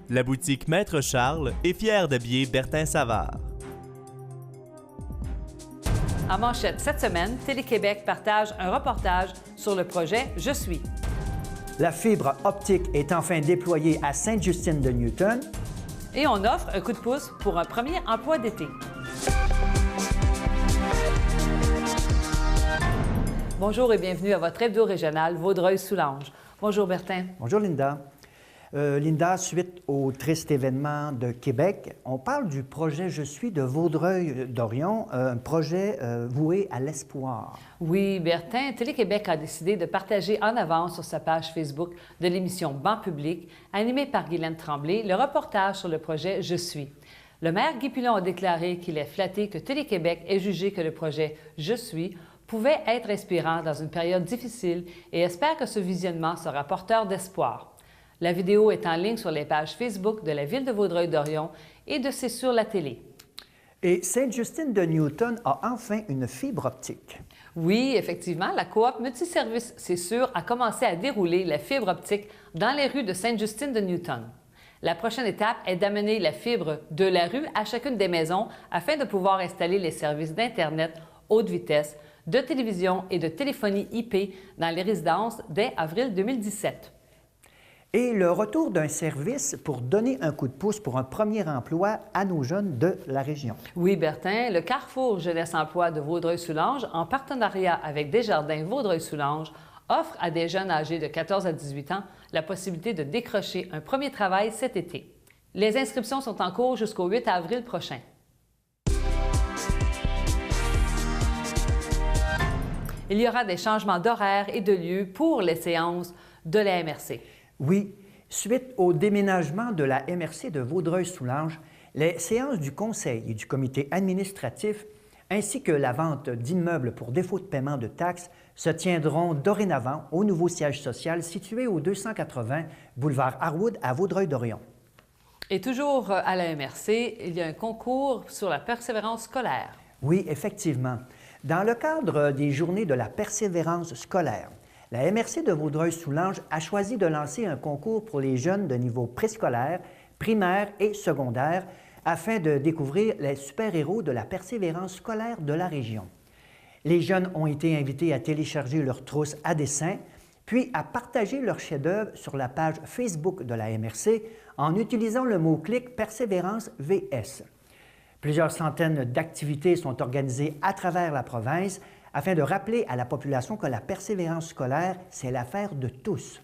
La boutique Maître Charles est fière d'habiller Bertin Savard. En manchette cette semaine, Télé-Québec partage un reportage sur le projet Je suis. La fibre optique est enfin déployée à Sainte-Justine-de-Newton. Et on offre un coup de pouce pour un premier emploi d'été. Bonjour et bienvenue à votre hebdo régional Vaudreuil-Soulanges. Bonjour Bertin. Bonjour Linda. Linda, suite au triste événement de Québec, on parle du projet Je suis de Vaudreuil-Dorion, un projet voué à l'espoir. Oui, Bertin, Télé-Québec a décidé de partager en avance sur sa page Facebook de l'émission Banc public, animée par Guylaine Tremblay, le reportage sur le projet Je suis. Le maire Guy Pilon a déclaré qu'il est flatté que Télé-Québec ait jugé que le projet Je suis pouvait être inspirant dans une période difficile et espère que ce visionnement sera porteur d'espoir. La vidéo est en ligne sur les pages Facebook de la Ville de Vaudreuil-Dorion et de C'est sur la télé. Et Sainte-Justine-de-Newton a enfin une fibre optique. Oui, effectivement, la coop multiservice C'est sûr a commencé à dérouler la fibre optique dans les rues de Sainte-Justine-de-Newton. La prochaine étape est d'amener la fibre de la rue à chacune des maisons afin de pouvoir installer les services d'Internet haute vitesse, de télévision et de téléphonie IP dans les résidences dès avril 2017. Et le retour d'un service pour donner un coup de pouce pour un premier emploi à nos jeunes de la région. Oui, Bertin, le Carrefour Jeunesse Emploi de Vaudreuil-Soulanges, en partenariat avec Desjardins Vaudreuil-Soulanges, offre à des jeunes âgés de 14 à 18 ans la possibilité de décrocher un premier travail cet été. Les inscriptions sont en cours jusqu'au 8 avril prochain. Il y aura des changements d'horaire et de lieu pour les séances de la MRC. Oui, suite au déménagement de la MRC de Vaudreuil-Soulanges, les séances du conseil et du comité administratif, ainsi que la vente d'immeubles pour défaut de paiement de taxes, se tiendront dorénavant au nouveau siège social situé au 280 boulevard Harwood à Vaudreuil-Dorion. Et toujours à la MRC, il y a un concours sur la persévérance scolaire. Oui, effectivement. Dans le cadre des journées de la persévérance scolaire, la MRC de Vaudreuil-Soulanges a choisi de lancer un concours pour les jeunes de niveau préscolaire, primaire et secondaire afin de découvrir les super-héros de la persévérance scolaire de la région. Les jeunes ont été invités à télécharger leur trousse à dessin, puis à partager leur chef-d'œuvre sur la page Facebook de la MRC en utilisant le mot-clic Persévérance VS. Plusieurs centaines d'activités sont organisées à travers la province afin de rappeler à la population que la persévérance scolaire, c'est l'affaire de tous.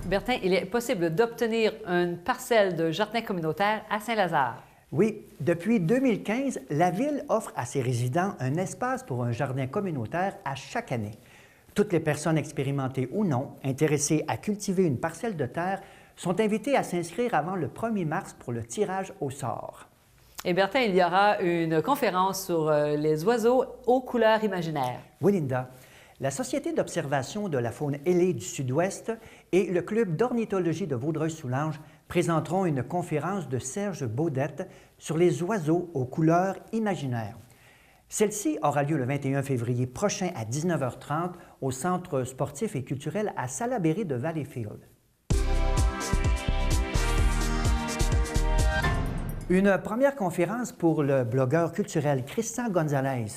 Bertin, il est possible d'obtenir une parcelle de jardin communautaire à Saint-Lazare. Oui, depuis 2015, la Ville offre à ses résidents un espace pour un jardin communautaire à chaque année. Toutes les personnes expérimentées ou non, intéressées à cultiver une parcelle de terre, sont invitées à s'inscrire avant le 1er mars pour le tirage au sort. Et Bertin, il y aura une conférence sur les oiseaux aux couleurs imaginaires. Oui, Linda. La Société d'observation de la faune ailée du Sud-Ouest et le Club d'ornithologie de Vaudreuil-Soulanges présenteront une conférence de Serge Baudette sur les oiseaux aux couleurs imaginaires. Celle-ci aura lieu le 21 février prochain à 19h30 au Centre sportif et culturel à Salaberry de Valleyfield. Une première conférence pour le blogueur culturel Christian Gonzalez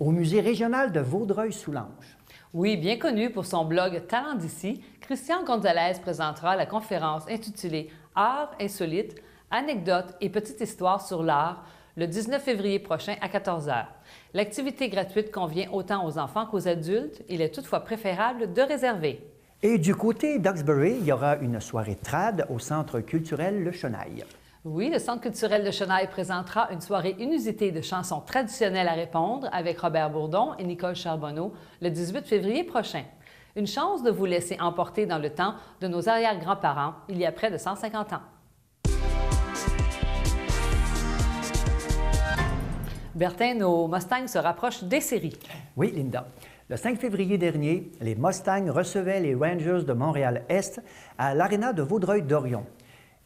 au Musée régional de Vaudreuil-Soulanges. Oui, bien connu pour son blog Talent d'ici, Christian Gonzalez présentera la conférence intitulée Art insolite, anecdotes et petites histoires sur l'art le 19 février prochain à 14h. L'activité gratuite convient autant aux enfants qu'aux adultes. Il est toutefois préférable de réserver. Et du côté d'Hawkesbury, il y aura une soirée trad au Centre culturel Le Chenail. Oui, le Centre culturel de Chenail présentera une soirée inusitée de chansons traditionnelles à répondre avec Robert Bourdon et Nicole Charbonneau le 18 février prochain. Une chance de vous laisser emporter dans le temps de nos arrière-grands-parents il y a près de 150 ans. Bertin, nos Mustangs se rapprochent des séries. Oui, Linda. Le 5 février dernier, les Mustangs recevaient les Rangers de Montréal-Est à l'Aréna de Vaudreuil-Dorion.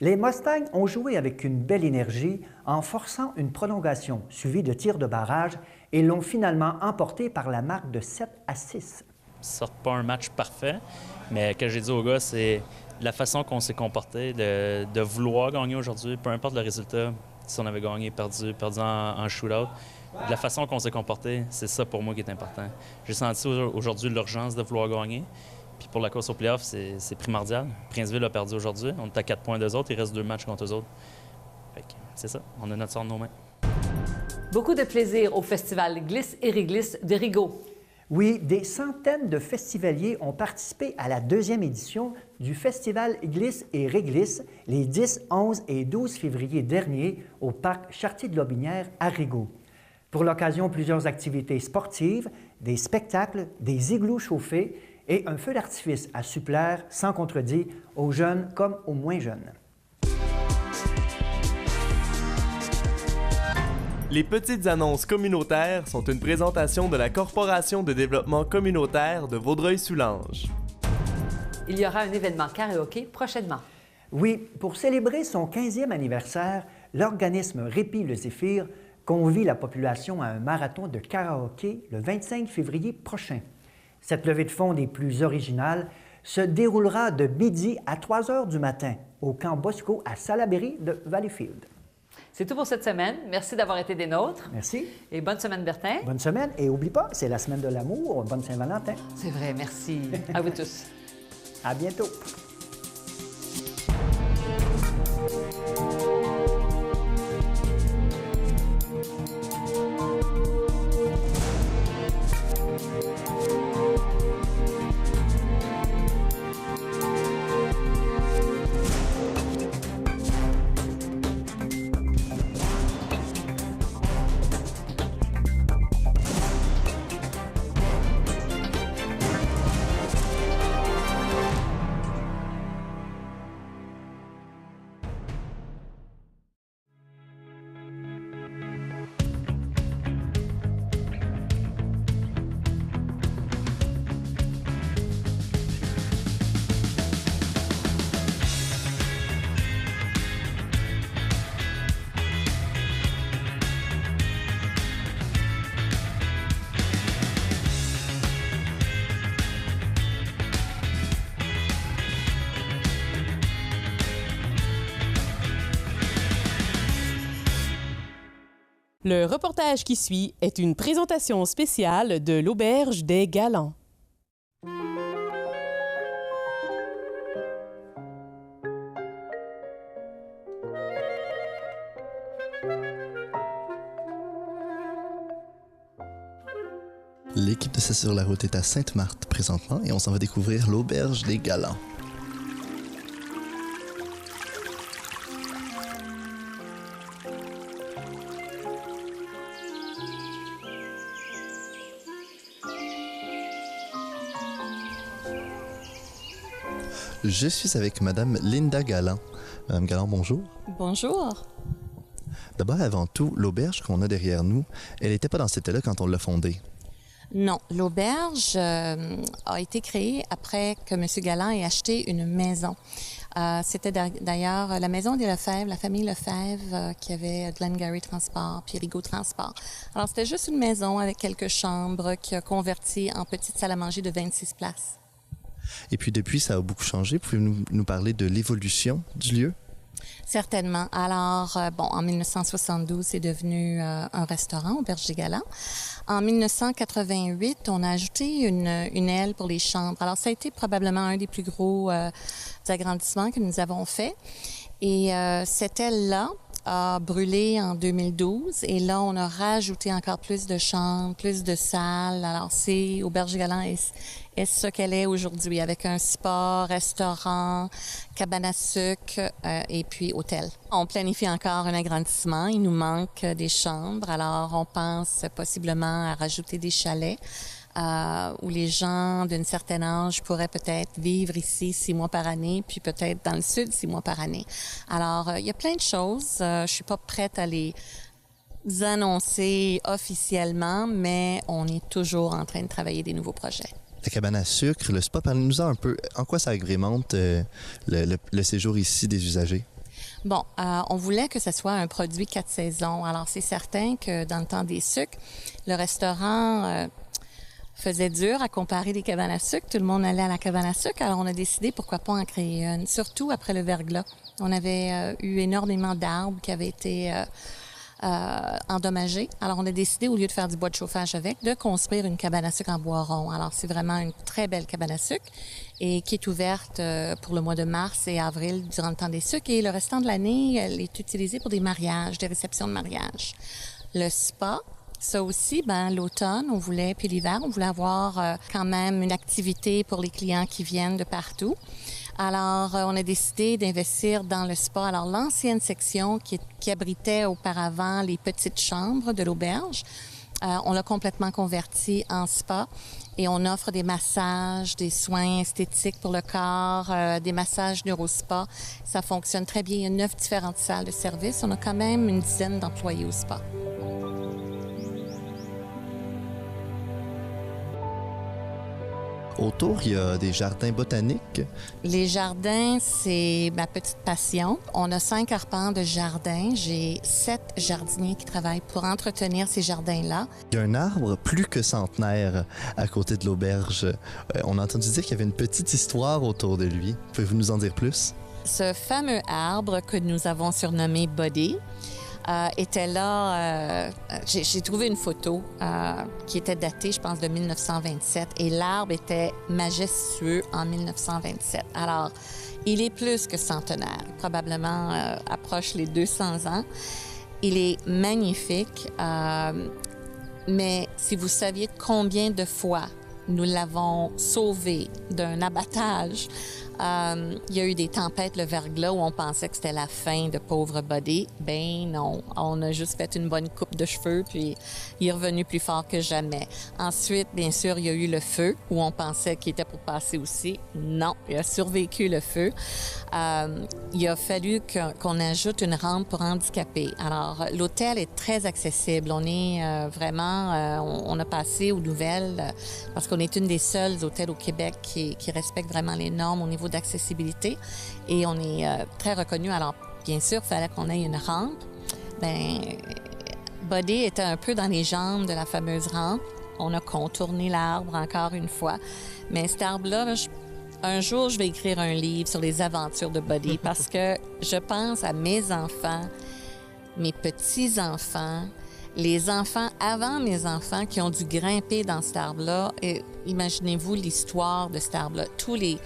Les Mustangs ont joué avec une belle énergie en forçant une prolongation suivie de tirs de barrage et l'ont finalement emporté par la marque de 7-6. sortent pas un match parfait. Mais que j'ai dit aux gars, c'est la façon qu'on s'est comporté, de vouloir gagner aujourd'hui, peu importe le résultat, si on avait gagné, perdu en shootout. De la façon qu'on s'est comporté, c'est ça pour moi qui est important. J'ai senti aujourd'hui l'urgence de vouloir gagner. Puis pour la course au playoff, c'est primordial. Princeville a perdu aujourd'hui. On est à 4 points d'eux autres. Il reste 2 matchs contre eux autres. Fait que c'est ça. On a notre sort de nos mains. Beaucoup de plaisir au festival Glisse et Réglisse de Rigaud. Oui, des centaines de festivaliers ont participé à la 2e édition du festival Glisse et Réglisse les 10, 11 et 12 février dernier au parc Chartier-de-Lotbinière à Rigaud. Pour l'occasion, plusieurs activités sportives, des spectacles, des igloos chauffés et un feu d'artifice a su plaire, sans contredit, aux jeunes comme aux moins jeunes. Les petites annonces communautaires sont une présentation de la Corporation de développement communautaire de Vaudreuil-Soulanges. Il y aura un événement karaoké prochainement. Oui, pour célébrer son 15e anniversaire, l'organisme Répit le Zéphyr convie la population à un marathon de karaoké le 25 février prochain. Cette levée de fonds des plus originales se déroulera de midi à 3 heures du matin au camp Bosco à Salaberry de Valleyfield. C'est tout pour cette semaine. Merci d'avoir été des nôtres. Merci. Et bonne semaine, Bertin. Bonne semaine. Et n'oublie pas, c'est la semaine de l'amour. Bonne Saint-Valentin. C'est vrai, merci. À vous tous. À bientôt. Le reportage qui suit est une présentation spéciale de l'Auberge des Galants. L'équipe de C'est sur la route est à Sainte-Marthe présentement et on s'en va découvrir l'Auberge des Galants. Je suis avec Madame Linda Galland. Madame Galland, bonjour. Bonjour. D'abord, avant tout, l'auberge qu'on a derrière nous, elle n'était pas dans cet état-là quand on l'a fondée. Non, l'auberge a été créée après que M. Galland ait acheté une maison. C'était d'ailleurs la maison des Lefebvre, la famille Lefebvre, qui avait Glengarry Transport puis Rigaud Transport. Alors, c'était juste une maison avec quelques chambres qui a converti en petite salle à manger de 26 places. Et puis depuis, ça a beaucoup changé. Pouvez-vous nous parler de l'évolution du lieu? Certainement. Alors, en 1972, c'est devenu un restaurant, Auberge des Galants. En 1988, on a ajouté une aile pour les chambres. Alors, ça a été probablement un des plus gros agrandissements que nous avons fait. Et cette aile-là a brûlé en 2012. Et là, on a rajouté encore plus de chambres, plus de salles. Alors, c'est Auberge des Galants est ce qu'elle est aujourd'hui, avec un spa, restaurant, cabane à sucre et puis hôtel. On planifie encore un agrandissement. Il nous manque des chambres. Alors, on pense possiblement à rajouter des chalets où les gens d'un certain âge pourraient peut-être vivre ici 6 mois par année, puis peut-être dans le sud 6 mois par année. Alors, il y a plein de choses. Je suis pas prête à les annoncer officiellement, mais on est toujours en train de travailler des nouveaux projets. La cabane à sucre, le spa, parlez-nous un peu. En quoi ça agrémente le séjour ici des usagers? Bon, on voulait que ce soit un produit 4 saisons. Alors, c'est certain que dans le temps des sucres, le restaurant faisait dur à comparer les cabanes à sucre. Tout le monde allait à la cabane à sucre, alors on a décidé pourquoi pas en créer une, surtout après le verglas. On avait eu énormément d'arbres qui avaient été endommagés. Alors on a décidé, au lieu de faire du bois de chauffage avec, de construire une cabane à sucre en bois rond. Alors c'est vraiment une très belle cabane à sucre et qui est ouverte pour le mois de mars et avril durant le temps des sucres. Et le restant de l'année, elle est utilisée pour des mariages, des réceptions de mariage. Le spa, ça aussi, l'automne, on voulait, puis l'hiver, on voulait avoir quand même une activité pour les clients qui viennent de partout. Alors, on a décidé d'investir dans le spa. Alors, l'ancienne section qui abritait auparavant les petites chambres de l'auberge, on l'a complètement converti en spa et on offre des massages, des soins esthétiques pour le corps, des massages neurospa. Ça fonctionne très bien. Il y a 9 différentes salles de service. On a quand même une dizaine d'employés au spa. Autour, il y a des jardins botaniques. Les jardins, c'est ma petite passion. On a 5 arpents de jardin. J'ai 7 jardiniers qui travaillent pour entretenir ces jardins-là. Il y a un arbre plus que centenaire à côté de l'auberge. On a entendu dire qu'il y avait une petite histoire autour de lui. Pouvez-vous nous en dire plus? Ce fameux arbre que nous avons surnommé Buddy était là. J'ai trouvé une photo qui était datée, je pense, de 1927 et l'arbre était majestueux en 1927. Alors, il est plus que centenaire, probablement approche les 200 ans. Il est magnifique, mais si vous saviez combien de fois nous l'avons sauvé d'un abattage, il y a eu des tempêtes, le verglas, où on pensait que c'était la fin de pauvre Buddy. Ben non, on a juste fait une bonne coupe de cheveux, puis il est revenu plus fort que jamais. Ensuite, bien sûr, il y a eu le feu, où on pensait qu'il était pour passer aussi. Non, il a survécu le feu. Il a fallu qu'on ajoute une rampe pour handicapés. Alors, l'hôtel est très accessible. On est vraiment... on a passé aux nouvelles, parce qu'on est une des seuls hôtels au Québec qui respecte vraiment les normes au niveau d'accessibilité et on est très reconnu. Alors, bien sûr, il fallait qu'on ait une rampe. Buddy était un peu dans les jambes de la fameuse rampe. On a contourné l'arbre encore une fois. Mais cet arbre-là, un jour, je vais écrire un livre sur les aventures de Buddy parce que je pense à mes enfants, mes petits-enfants, les enfants avant mes enfants qui ont dû grimper dans cet arbre-là. Et imaginez-vous l'histoire de cet arbre-là. Tous les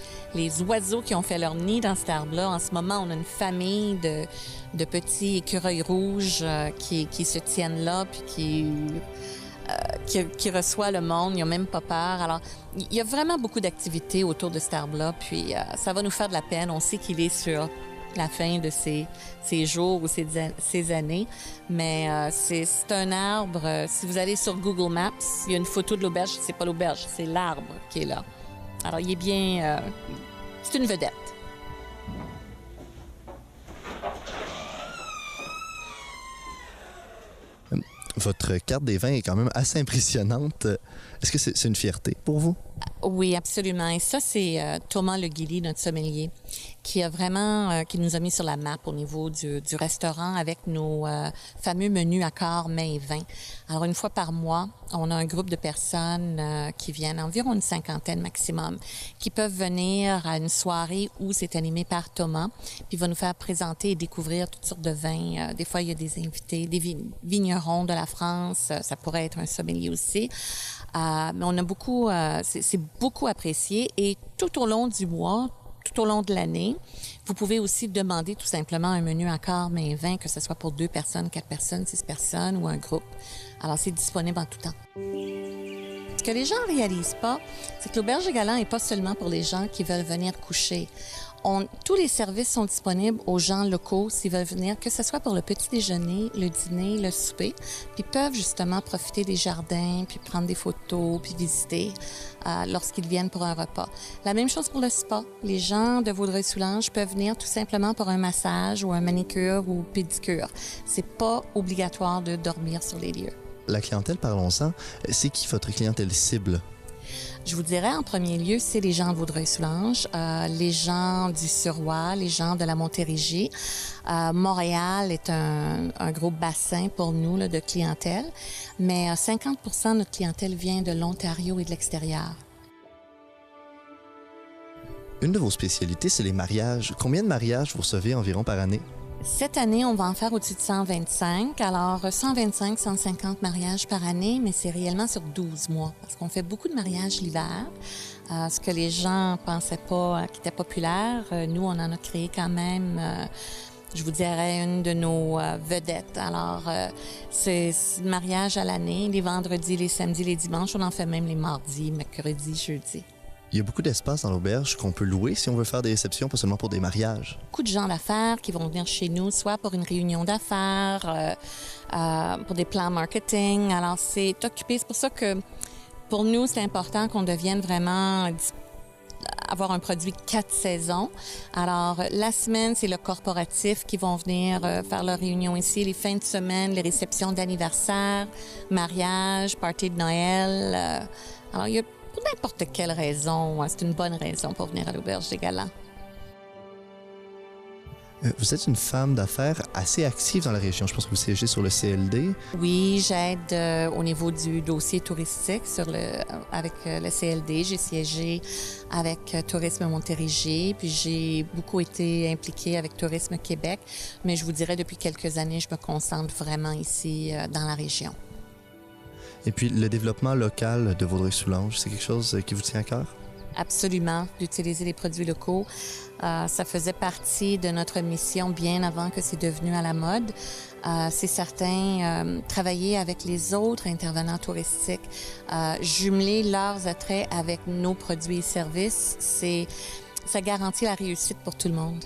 oiseaux qui ont fait leur nid dans cet arbre-là. En ce moment, on a une famille de petits écureuils rouges qui se tiennent là puis qui reçoit le monde. Ils n'ont même pas peur. Alors, il y a vraiment beaucoup d'activités autour de cet arbre-là. Puis, ça va nous faire de la peine. On sait qu'il est sur la fin de ses jours ou ses années. Mais c'est un arbre. Si vous allez sur Google Maps, il y a une photo de l'auberge. C'est pas l'auberge, c'est l'arbre qui est là. Alors, il est bien... c'est une vedette. Votre carte des vins est quand même assez impressionnante. Est-ce que c'est une fierté pour vous? Oui, absolument. Et ça, c'est Thomas Le Guilly, notre sommelier, qui a vraiment, qui nous a mis sur la map au niveau du restaurant avec nos fameux menus à corps, mets et vins. Alors, une fois par mois, on a un groupe de personnes qui viennent, environ une 50aine maximum, qui peuvent venir à une soirée où c'est animé par Thomas, puis il va nous faire présenter et découvrir toutes sortes de vins. Des fois, il y a des invités, des vignerons de la France, ça pourrait être un sommelier aussi. Mais on a beaucoup, c'est beaucoup apprécié et tout au long du mois, tout au long de l'année, vous pouvez aussi demander tout simplement un menu à corps, mets et vins, que ce soit pour 2 personnes, 4 personnes, 6 personnes ou un groupe. Alors, c'est disponible en tout temps. Ce que les gens ne réalisent pas, c'est que l'Auberge des Galants n'est pas seulement pour les gens qui veulent venir coucher. Tous les services sont disponibles aux gens locaux s'ils veulent venir, que ce soit pour le petit déjeuner, le dîner, le souper, puis peuvent justement profiter des jardins, puis prendre des photos, puis visiter lorsqu'ils viennent pour un repas. La même chose pour le spa. Les gens de Vaudreuil-Soulanges peuvent venir tout simplement pour un massage ou un manicure ou pédicure. C'est pas obligatoire de dormir sur les lieux. La clientèle, parlons-en, c'est qui votre clientèle cible? Je vous dirais, en premier lieu, c'est les gens de Vaudreuil-Soulanges, les gens du Suroît, les gens de la Montérégie. Montréal est un gros bassin pour nous là, de clientèle, mais 50 de notre clientèle vient de l'Ontario et de l'extérieur. Une de vos spécialités, c'est les mariages. Combien de mariages vous recevez environ par année? Cette année, on va en faire au-dessus de 125. Alors, 125, 150 mariages par année, mais c'est réellement sur 12 mois parce qu'on fait beaucoup de mariages l'hiver. Ce que les gens pensaient pas, qui était populaire, nous, on en a créé quand même, je vous dirais, une de nos vedettes. Alors, c'est mariage à l'année, les vendredis, les samedis, les dimanches. On en fait même les mardis, mercredis, jeudis. Il y a beaucoup d'espace dans l'auberge qu'on peut louer si on veut faire des réceptions, pas seulement pour des mariages. Beaucoup de gens d'affaires qui vont venir chez nous, soit pour une réunion d'affaires, pour des plans marketing. Alors, c'est occupé. C'est pour ça que, pour nous, c'est important qu'on devienne vraiment avoir un produit 4 saisons. Alors, la semaine, c'est le corporatif qui vont venir faire leur réunion ici. Les fins de semaine, les réceptions d'anniversaire, mariage, party de Noël. Alors, il y a pour n'importe quelle raison, c'est une bonne raison pour venir à l'Auberge des Galants. Vous êtes une femme d'affaires assez active dans la région. Je pense que vous siégez sur le CLD. Oui, j'aide au niveau du dossier touristique avec le CLD. J'ai siégé avec Tourisme Montérégie, puis j'ai beaucoup été impliquée avec Tourisme Québec. Mais je vous dirais, depuis quelques années, je me concentre vraiment ici dans la région. Et puis, le développement local de Vaudreuil-Soulanges, c'est quelque chose qui vous tient à cœur? Absolument, d'utiliser les produits locaux. Ça faisait partie de notre mission bien avant que c'est devenu à la mode. C'est certain, travailler avec les autres intervenants touristiques, jumeler leurs attraits avec nos produits et services, ça garantit la réussite pour tout le monde.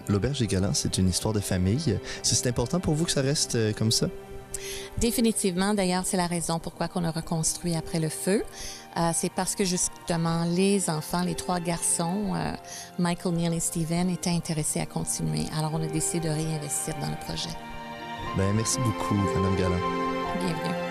L'Auberge des Galants, c'est une histoire de famille. C'est important pour vous que ça reste comme ça? Définitivement. D'ailleurs, c'est la raison pourquoi on a reconstruit après le feu. C'est parce que justement, les enfants, les 3 garçons, Michael, Neil et Steven, étaient intéressés à continuer. Alors, on a décidé de réinvestir dans le projet. Bien, merci beaucoup, Mme Galland. Bienvenue.